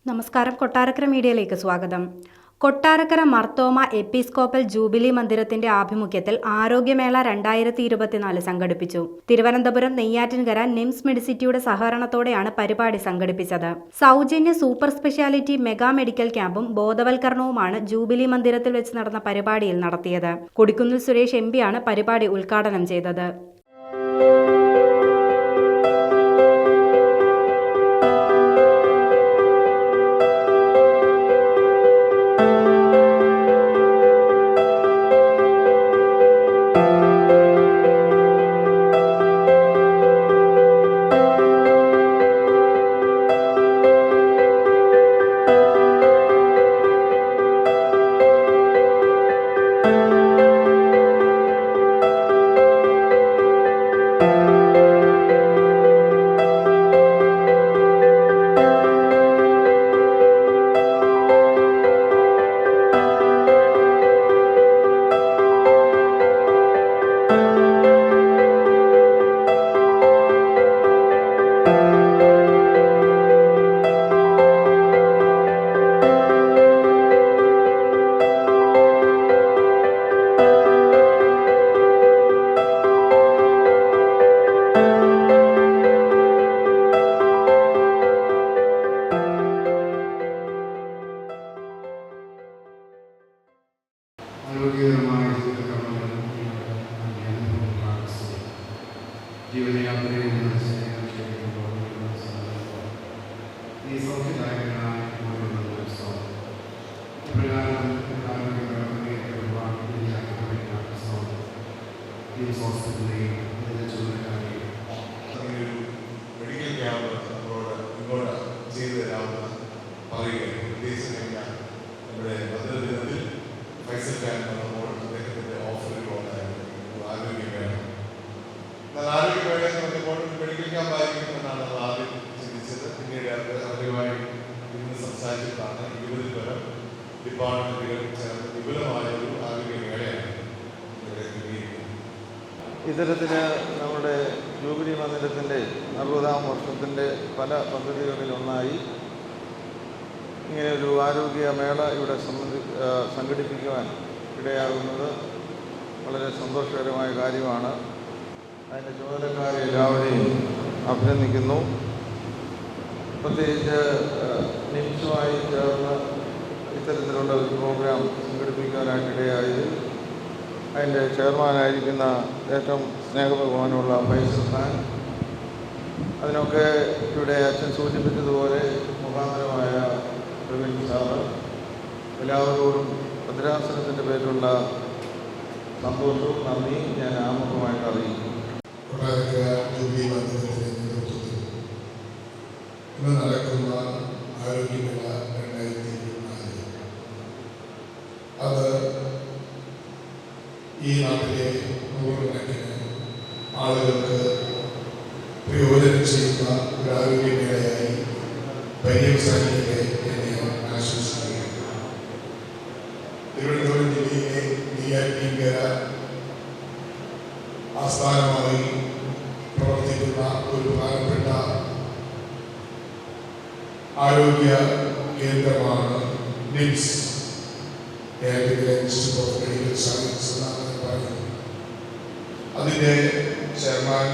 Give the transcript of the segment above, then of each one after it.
നമസ്കാരം. കൊട്ടാരക്കര മീഡിയയിലേക്ക് സ്വാഗതം. കൊട്ടാരക്കര മർത്തോമ എപ്പിസ്കോപ്പൽ ജൂബിലി മന്ദിരത്തിന്റെ ആഭിമുഖ്യത്തിൽ ആരോഗ്യമേള 2024 സംഘടിപ്പിച്ചു. തിരുവനന്തപുരം നെയ്യാറ്റിൻകര നിംസ് മെഡിസിറ്റിയുടെ സഹകരണത്തോടെയാണ് പരിപാടി സംഘടിപ്പിച്ചത്. സൗജന്യ സൂപ്പർ സ്പെഷ്യാലിറ്റി മെഗാ മെഡിക്കൽ ക്യാമ്പും ബോധവൽക്കരണവുമാണ് ജൂബിലി മന്ദിരത്തിൽ വെച്ച് നടന്ന പരിപാടിയിൽ നടത്തിയത്. കൊടിക്കുന്നിൽ സുരേഷ് MP യാണ് പരിപാടി ഉദ്ഘാടനം ചെയ്തത്. ആരോഗ്യകരമായ ജീവിതയാത്രയിൽ ഈ സൗഖ്യദായകനായ ഇപ്രകാരം ഹോസ്പിറ്റലിലെയും ചുമതലക്കാരെയും മെഡിക്കൽ ക്യാമ്പ് നമ്മളോട് ഇങ്ങോട്ട് ചെയ്തു തരാമെന്ന് പറയുകയാണ്. പ്രത്യേകിച്ച് കഴിഞ്ഞാൽ നമ്മുടെ ഭദ്രദിനത്തിൽ ഫൈസൽ ഖാൻ വന്നപ്പോൾ അദ്ദേഹത്തിൻ്റെ ഓഫറുകളുണ്ടായിരുന്നു. ആരോഗ്യമേള, എന്നാൽ ആരോഗ്യമേള എന്ന് പറഞ്ഞപ്പോൾ മെഡിക്കൽ ക്യാമ്പ് ആയിരിക്കും എന്നാണ് നമ്മൾ ആദ്യം ചിന്തിച്ചത്. പിന്നീട് അത് അവരുമായി ഇന്ന് സംസാരിച്ചതാണ് 20 പരം ഡിപ്പാർട്ട്മെന്റുകൾ ചേർന്ന് വിപുലമായ ഒരു ആരോഗ്യമേളയാണ് ഇവിടെ ക്രമീകരിക്കുന്നത്. ഇത്തരത്തിന് നമ്മുടെ ജൂബിലി മന്ദിരത്തിൻ്റെ 60ാം വർഷത്തിൻ്റെ പല പദ്ധതികളിലൊന്നായി ഇങ്ങനെ ഒരു ആരോഗ്യമേള ഇവിടെ സംഘടിപ്പിക്കുവാൻ ഇടയാകുന്നത് വളരെ സന്തോഷകരമായ കാര്യമാണ്. അതിൻ്റെ ചുമതലക്കാരെ എല്ലാവരെയും അഭിനന്ദിക്കുന്നു. പ്രത്യേകിച്ച് നിംസുമായി ചേർന്ന് ഇത്തരത്തിലുള്ള ഒരു പ്രോഗ്രാം സംഘടിപ്പിക്കാനായിട്ടിടയായതിൽ അതിൻ്റെ ചെയർമാനായിരിക്കുന്ന ഏറ്റവും സ്നേഹബഹുമാനമുള്ള ഫൈസൽ ഖാൻ, അതിനൊക്കെ ഇവിടെ അച്ഛൻ സൂചിപ്പിച്ചതുപോലെ മുഖാന്തരമായ പ്രവീൺ സാറ്, എല്ലാവരോടും ഭദ്രാസനത്തിൻ്റെ പേരിലുള്ള സന്തോഷവും നന്ദിയും ഞാൻ ആമുഖമായിട്ട് അറിയിക്കുന്നു. കൊട്ടാരക്കര ജൂബിലി മന്ദിരത്തിൻ്റെ നേതൃത്വത്തിൽ ഇന്ന് നടക്കുന്ന ആരോഗ്യമേള 2024 അത് ഈ നാട്ടിലെ നൂറുകണക്കിന് ആളുകൾക്ക് പ്രയോജനം ചെയ്യുന്ന ഒരു ആരോഗ്യമേളയായി പര്യവസാനിക്കട്ടെ എന്ന് ഞാൻ ആശംസിക്കുകയാണ്. തിരുവനന്തപുരം ജില്ലയിലെ നെയ്യാറ്റിൻകര ആസ്ഥാനമായി പ്രവർത്തിക്കുന്ന ഒരു പ്രധാനപ്പെട്ട ആരോഗ്യ കേന്ദ്രമാണ് NIMS institute of medical science എന്നാണ് പറയുന്നത്. അതിൻ്റെ ചെയർമാൻ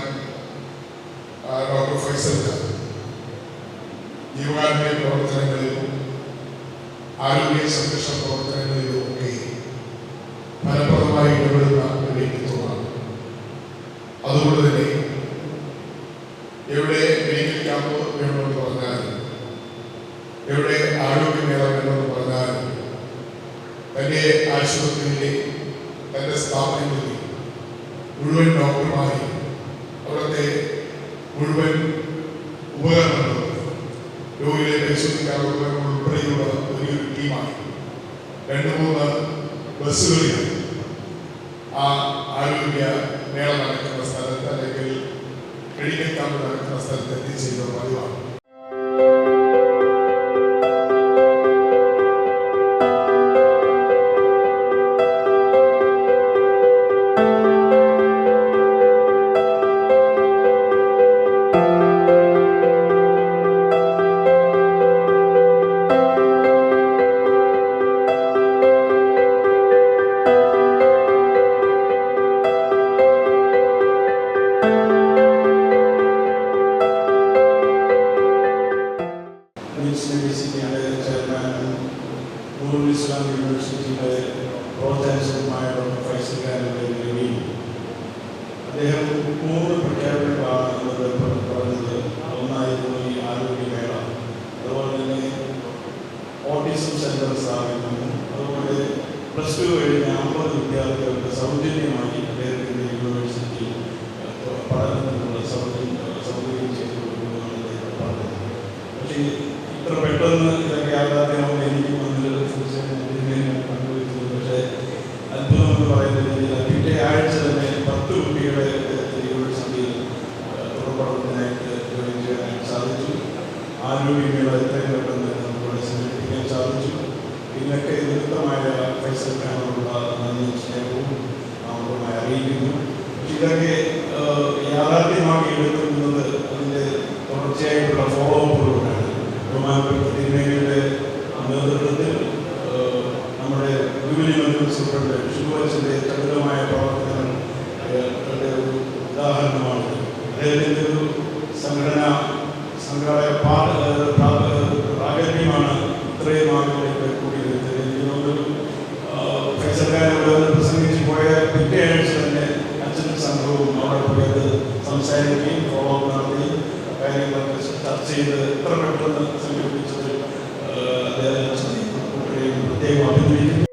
ഡോക്ടർ ഫൈസൽ ഖാൻ ജീവകാരുണ്യ പ്രവർത്തനങ്ങളിലും ആരോഗ്യ സംരക്ഷണ പ്രവർത്തനങ്ങളിലും ഒക്കെ ഫലപ്രദമായി ഇടപെടുന്ന ഒരു വ്യക്തിത്വമാണ്. അതുകൊണ്ട് തന്നെ എവിടെ മെഡിക്കൽ ക്യാമ്പ് വേണമെന്ന് പറഞ്ഞാലും എവിടെ ആരോഗ്യമേള വേണമെന്ന് പറഞ്ഞാലും തൻ്റെ ആശുപത്രിയിലെ തൻ്റെ സ്ഥാപനങ്ങളിലെ മുഴുവൻ ഡോക്ടർമാരെ അവിടുത്തെ മുഴുവൻ ഉപകരണങ്ങളും രോഗികളെ പരിശോധിക്കാനുള്ള ഉപകരണങ്ങൾ ഉൾപ്പെടെയുള്ള വലിയൊരു ടീമാണ് 2-3 ബസ്സുകളിൽ ആ ആരോഗ്യ മേള നടക്കുന്ന സ്ഥലത്ത് അല്ലെങ്കിൽ മെഡിക്കൽ ക്യാമ്പ് നടക്കുന്ന സ്ഥലത്ത് എത്തിച്ചേരുന്ന പതിവാണ്. യൂണിവേഴ്സിറ്റിയുടെ ചെയർമാനും നൂറുൽ ഇസ്ലാം യൂണിവേഴ്സിറ്റിയുടെ പ്രോചാൻസലുമായ ഡോക്ടർ ഫൈസൽ ഖാനുടെ വരികയും അദ്ദേഹം 3 പ്രഖ്യാപനങ്ങളാണ് പറഞ്ഞത്. ഒന്നായിരുന്നു ഈ ആരോഗ്യമേള, അതുപോലെ തന്നെ ഓട്ടിസം സെന്റർ സ്ഥാപിക്കുന്നു, അതുപോലെ +2 കഴിഞ്ഞ 50 വിദ്യാർത്ഥികൾക്ക് സൗജന്യമായി അദ്ദേഹത്തിൻ്റെ യൂണിവേഴ്സിറ്റി പഠനത്തിനുള്ള സൗകര്യം ചെയ്തു കൊടുക്കുമെന്നാണ് അദ്ദേഹം പറഞ്ഞത്. പക്ഷേ ഇത്ര പെട്ടെന്ന് ഇതൊക്കെ യാഥാർത്ഥ്യമാകുമ്പോൾ എനിക്ക് പങ്കുവയ്ക്കുന്നത്, പക്ഷേ അത്ഭുതം എന്ന് പറയുന്ന രീതിയിൽ പിറ്റേ ആഴ്ച തന്നെ 10 കുട്ടികളെ യൂണിവേഴ്സിറ്റിയിൽ തുടർപഠനത്തിനായിട്ട് ജോയിൻ ചെയ്യാനായിട്ട് സാധിച്ചു. ആരോഗ്യമേള എത്രയും പെട്ടെന്ന് നമുക്കിവിടെ സംഘടിപ്പിക്കാൻ സാധിച്ചു. ഇതിനൊക്കെ നിമിത്തമായ ഫൈസൽ ഖാനോടുള്ള നന്ദി സ്നേഹവും നാമമായി അറിയിക്കുന്നു. ഇതൊക്കെ യാഥാർത്ഥ്യമാക്കി എടുക്കുന്നത് അതിൻ്റെ തുടർച്ചയായിട്ടുള്ള ഫോളോ അപ്പുകളിലൂടെയാണ്. ബഹുമാനപ്പെട്ട തിരുമേനിയുടെ നേതൃത്വത്തിൽ നമ്മുടെ ജൂബിലി മന്ദിരം സൂപ്രണ്ട് ഷിബുവച്ചൻ്റെ ചടുലമായ പ്രവർത്തനം ഒരു ഉദാഹരണമാണ്. അദ്ദേഹത്തിൻ്റെ ഒരു സംഘടന പ്രാഗല്യമാണ് ഇത്രയും ആളുകളിലേക്ക് കൂടിയിരുന്നത്. എനിക്ക് തോന്നുന്നു ഫൈസൽ ഖാനോട് പ്രസംഗിച്ച് പോയ പിറ്റേ ആഴ്ച തന്നെ അച്ഛനും സംഘവും അവിടെ പോയത് സംസാരിക്കുകയും ഫോളോ അപ്പ് നടത്തി കാര്യങ്ങളൊക്കെ ചർച്ച ചെയ്ത് എത്ര പെട്ടെന്ന് സംഘടിപ്പിച്ചത് അദ്ദേഹം പ്രത്യേകം അഭിനന്ദിക്കുന്നു.